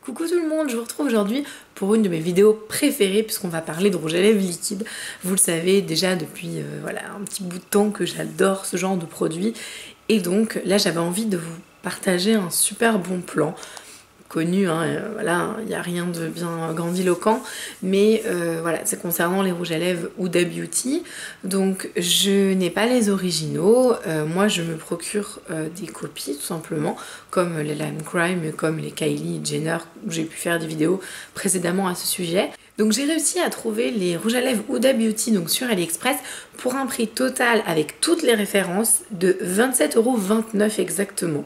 Coucou tout le monde, je vous retrouve aujourd'hui pour une de mes vidéos préférées puisqu'on va parler de rouge à lèvres liquide. Vous le savez déjà depuis voilà, un petit bout de temps que j'adore ce genre de produit. Et donc là j'avais envie de vous partager un super bon plan. Connu, hein, voilà, il n'y a rien de bien grandiloquent, mais voilà, c'est concernant les rouges à lèvres Huda Beauty. Donc je n'ai pas les originaux, moi je me procure des copies tout simplement, comme les Lime Crime, comme les Kylie Jenner, où j'ai pu faire des vidéos précédemment à ce sujet. Donc j'ai réussi à trouver les rouges à lèvres Huda Beauty donc sur AliExpress pour un prix total avec toutes les références de 27,29 € exactement.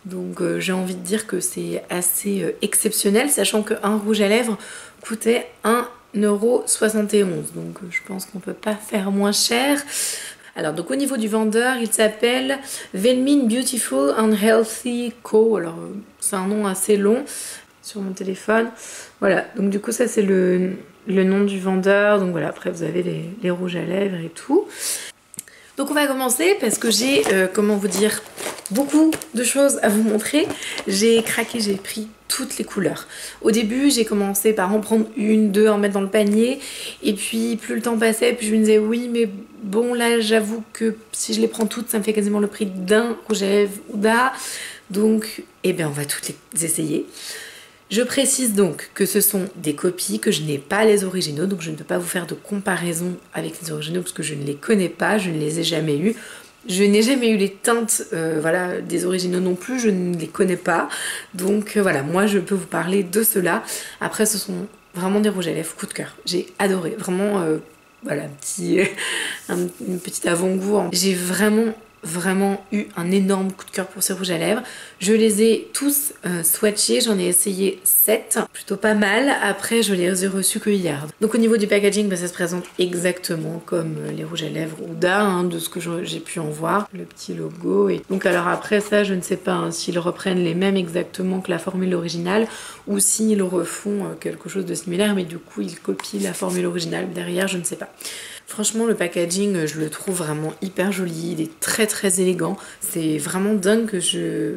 Donc j'ai envie de dire que c'est assez exceptionnel, sachant qu'un rouge à lèvres coûtait 1,71 €. Donc je pense qu'on peut pas faire moins cher. Alors donc au niveau du vendeur, il s'appelle Velmin Beautiful and Healthy Co. Alors c'est un nom assez long sur mon téléphone. Voilà, donc du coup ça c'est le nom du vendeur. Donc voilà, après vous avez les rouges à lèvres et tout. Donc on va commencer parce que j'ai, comment vous dire, beaucoup de choses à vous montrer. J'ai craqué, j'ai pris toutes les couleurs. Au début, j'ai commencé par en prendre une, deux, en mettre dans le panier. Et puis, plus le temps passait, plus je me disais, oui, mais bon, là, j'avoue que si je les prends toutes, ça me fait quasiment le prix d'un rouge à lèvres Huda. Donc, eh bien, on va toutes les essayer. Je précise donc que ce sont des copies, que je n'ai pas les originaux, donc je ne peux pas vous faire de comparaison avec les originaux parce que je ne les connais pas, je ne les ai jamais eus. Je n'ai jamais eu les teintes voilà, des originaux non plus, je ne les connais pas. Donc voilà, moi je peux vous parler de cela. Après ce sont vraiment des rouges à lèvres coup de cœur. J'ai adoré, vraiment voilà, une petite avant-goût. J'ai vraiment eu un énorme coup de cœur pour ces rouges à lèvres. Je les ai tous swatchés, j'en ai essayé 7, plutôt pas mal. Après je les ai reçus que hier. Donc au niveau du packaging, bah, ça se présente exactement comme les rouges à lèvres Huda, hein, de ce que j'ai pu en voir. Le petit logo. Et donc alors après ça, je ne sais pas hein, s'ils reprennent les mêmes exactement que la formule originale ou s'ils refont quelque chose de similaire, mais du coup ils copient la formule originale derrière, je ne sais pas. Franchement, le packaging, je le trouve vraiment hyper joli, il est très élégant. C'est vraiment dingue que je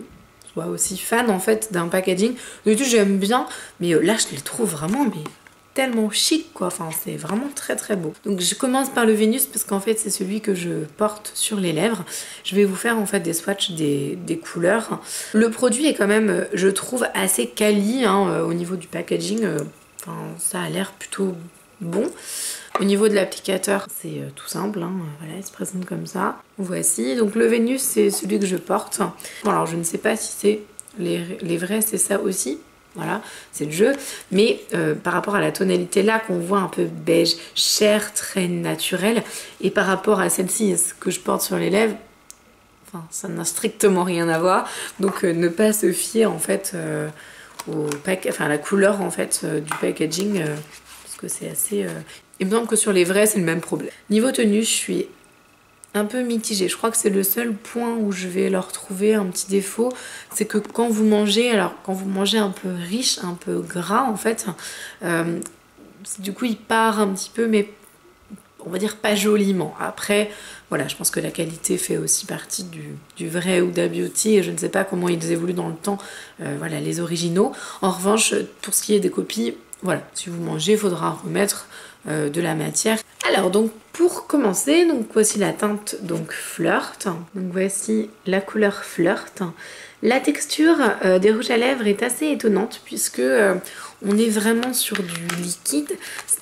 sois aussi fan en fait d'un packaging. D'habitude, j'aime bien, mais là, je le trouve vraiment mais tellement chic quoi. Enfin, c'est vraiment très beau. Donc, je commence par le Vénus parce qu'en fait, c'est celui que je porte sur les lèvres. Je vais vous faire en fait des swatchs des couleurs. Le produit est quand même, je trouve, assez quali hein, au niveau du packaging. Enfin, ça a l'air plutôt bon. Au niveau de l'applicateur, c'est tout simple, hein. Voilà, il se présente comme ça. Voici, donc le Vénus, c'est celui que je porte. Bon, alors je ne sais pas si c'est les vrais, c'est ça aussi. Voilà, c'est le jeu. Mais par rapport à la tonalité là, qu'on voit un peu beige, chair, très naturel, et par rapport à celle-ci, ce que je porte sur les lèvres, enfin, ça n'a strictement rien à voir. Donc ne pas se fier en fait à la couleur en fait du packaging, parce que c'est assez... Il me semble que sur les vrais, c'est le même problème. Niveau tenue, je suis un peu mitigée. Je crois que c'est le seul point où je vais leur trouver un petit défaut. C'est que quand vous mangez, alors quand vous mangez un peu riche, un peu gras en fait, du coup il part un petit peu, mais on va dire pas joliment. Après, voilà, je pense que la qualité fait aussi partie du vrai Huda Beauty et je ne sais pas comment ils évoluent dans le temps, voilà, les originaux. En revanche, pour ce qui est des copies, voilà, si vous mangez, il faudra remettre de la matière. Alors donc pour commencer, donc voici la teinte donc Flirt. Donc voici la couleur Flirt. La texture des rouges à lèvres est assez étonnante puisque on est vraiment sur du liquide,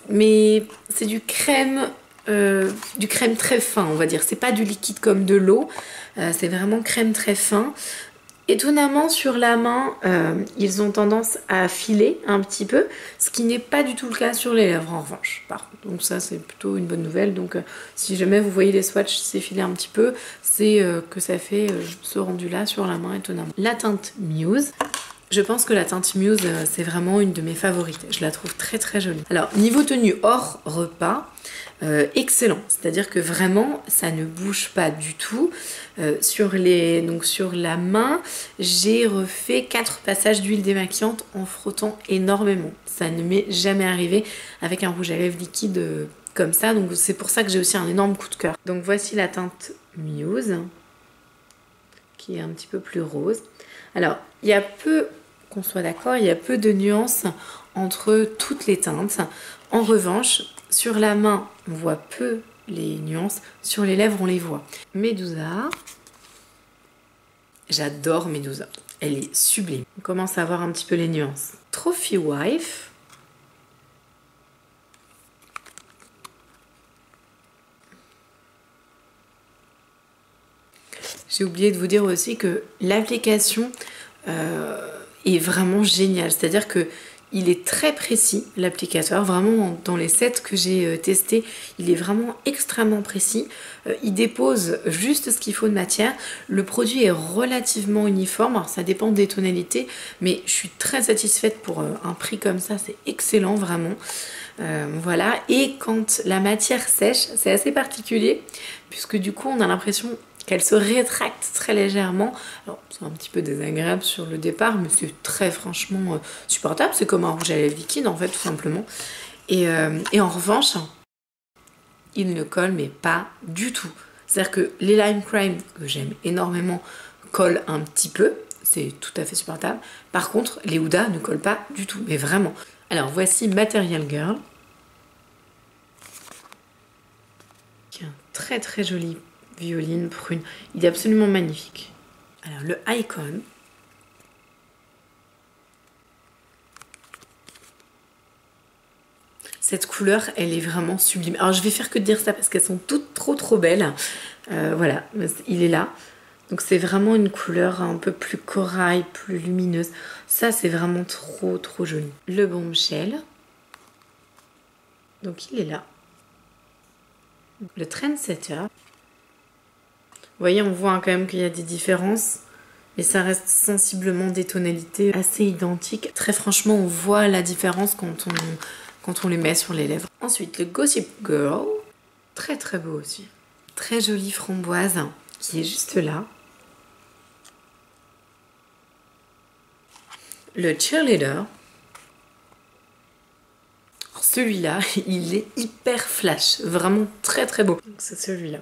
mais c'est du crème très fin, on va dire. C'est pas du liquide comme de l'eau, c'est vraiment crème très fin. Étonnamment, sur la main, ils ont tendance à filer un petit peu, ce qui n'est pas du tout le cas sur les lèvres en revanche. Donc ça, c'est plutôt une bonne nouvelle. Donc si jamais vous voyez les swatchs s'effiler un petit peu, c'est que ça fait ce rendu-là sur la main étonnamment. La teinte Muse. Je pense que la teinte Muse, c'est vraiment une de mes favorites. Je la trouve très jolie. Alors, niveau tenue hors repas, excellent. C'est-à-dire que vraiment, ça ne bouge pas du tout. Sur la main, j'ai refait 4 passages d'huile démaquillante en frottant énormément. Ça ne m'est jamais arrivé avec un rouge à lèvres liquide comme ça. Donc, c'est pour ça que j'ai aussi un énorme coup de cœur. Donc, voici la teinte Muse, qui est un petit peu plus rose. Alors, il y a peu qu'on soit d'accord, il y a peu de nuances entre toutes les teintes. En revanche, sur la main, on voit peu les nuances, sur les lèvres, on les voit. Medusa, j'adore Medusa, elle est sublime. On commence à voir un petit peu les nuances. Trophy Wife, j'ai oublié de vous dire aussi que l'application est vraiment géniale, c'est-à-dire que il est très précis, l'applicateur, vraiment dans les sets que j'ai testés, il est vraiment extrêmement précis. Il dépose juste ce qu'il faut de matière. Le produit est relativement uniforme, alors ça dépend des tonalités, mais je suis très satisfaite pour un prix comme ça, c'est excellent vraiment. Voilà, et quand la matière sèche, c'est assez particulier, puisque du coup on a l'impression qu'elle se rétracte très légèrement. Alors c'est un petit peu désagréable sur le départ, mais c'est très franchement supportable. C'est comme un rouge à lèvres liquide en fait, tout simplement. Et en revanche, il ne colle mais pas du tout. C'est-à-dire que les Lime Crime, que j'aime énormément, collent un petit peu. C'est tout à fait supportable. Par contre, les Huda ne collent pas du tout, mais vraiment. Alors voici Material Girl, qui est un très très joli violine prune, il est absolument magnifique. Alors le Icon, cette couleur elle est vraiment sublime. Alors je vais faire que de dire ça parce qu'elles sont toutes trop belles. Voilà, il est là. Donc c'est vraiment une couleur un peu plus corail, plus lumineuse. Ça c'est vraiment trop joli. Le Bombshell, donc il est là. Le Trendsetter. Vous voyez, on voit quand même qu'il y a des différences, mais ça reste sensiblement des tonalités assez identiques. Très franchement, on voit la différence quand on les met sur les lèvres. Ensuite, le Gossip Girl, très beau aussi. Très jolie framboise, qui est juste là. Le Cheerleader. Celui-là, il est hyper flash, vraiment très beau. C'est celui-là.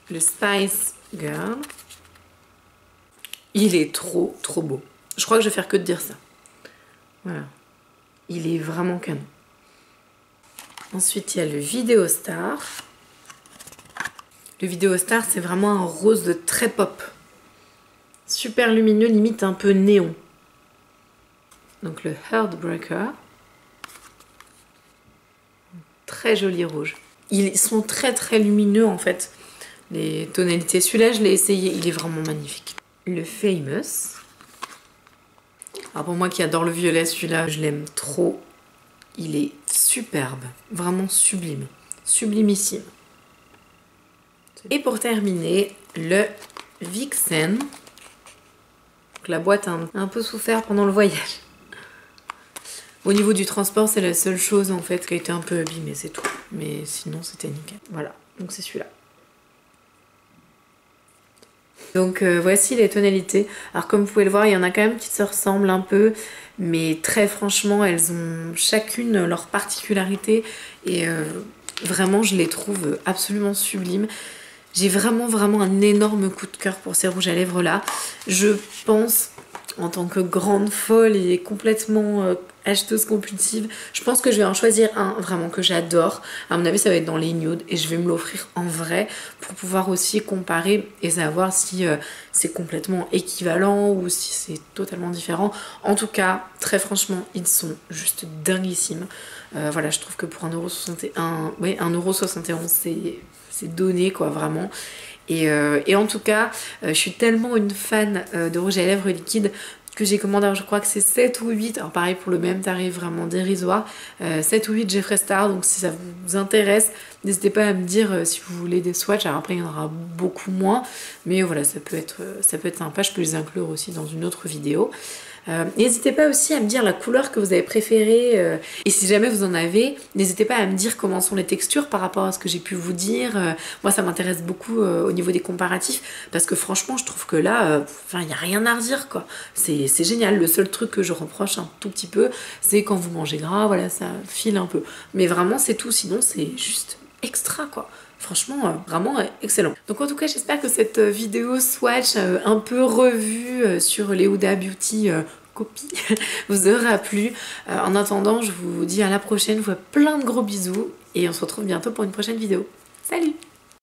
Le Spice Girl, il est trop beau. Je crois que je vais faire que de dire ça. Voilà, il est vraiment canon. Ensuite, il y a le Video Star. Le Video Star, c'est vraiment un rose de très pop. Super lumineux, limite un peu néon. Donc le Heartbreaker. Très joli rouge. Ils sont très lumineux en fait. Les tonalités. Celui-là, je l'ai essayé, il est vraiment magnifique. Le Famous. Alors pour moi qui adore le violet, celui-là, je l'aime trop. Il est superbe, vraiment sublime, sublimissime. Et pour terminer, le Vixen. Donc, la boîte a un peu souffert pendant le voyage. Au niveau du transport, c'est la seule chose en fait qui a été un peu abîmée, c'est tout. Mais sinon, c'était nickel. Voilà, donc c'est celui-là. Donc voici les tonalités. Alors comme vous pouvez le voir, il y en a quand même qui se ressemblent un peu, mais très franchement, elles ont chacune leur particularité et vraiment, je les trouve absolument sublimes. J'ai vraiment un énorme coup de cœur pour ces rouges à lèvres là. Je pense, en tant que grande folle et complètement acheteuse compulsive, je pense que je vais en choisir un vraiment que j'adore. À mon avis, ça va être dans les nudes et je vais me l'offrir en vrai pour pouvoir aussi comparer et savoir si c'est complètement équivalent ou si c'est totalement différent. En tout cas, très franchement, ils sont juste dinguissimes. Voilà, je trouve que pour 1,61€, ouais, 1,71€, c'est donné quoi, vraiment. Et en tout cas, je suis tellement une fan de rouge à lèvres liquide que j'ai commandé, alors je crois que c'est 7 ou 8, alors pareil pour le même tarif vraiment dérisoire, 7 ou 8 Jeffree Star, donc si ça vous intéresse, n'hésitez pas à me dire si vous voulez des swatchs, alors après il y en aura beaucoup moins, mais voilà, ça peut être sympa, je peux les inclure aussi dans une autre vidéo. N'hésitez pas aussi à me dire la couleur que vous avez préférée et si jamais vous en avez, n'hésitez pas à me dire comment sont les textures par rapport à ce que j'ai pu vous dire. Moi ça m'intéresse beaucoup au niveau des comparatifs parce que franchement je trouve que là, il n'y a rien à redire quoi. C'est génial, le seul truc que je reproche un tout petit peu c'est quand vous mangez gras, voilà ça file un peu. Mais vraiment c'est tout, sinon c'est juste extra quoi. franchement vraiment excellent. Donc en tout cas j'espère que cette vidéo swatch un peu revue sur les Huda Beauty copie vous aura plu. En attendant je vous dis à la prochaine, je vous fais plein de gros bisous et on se retrouve bientôt pour une prochaine vidéo. Salut!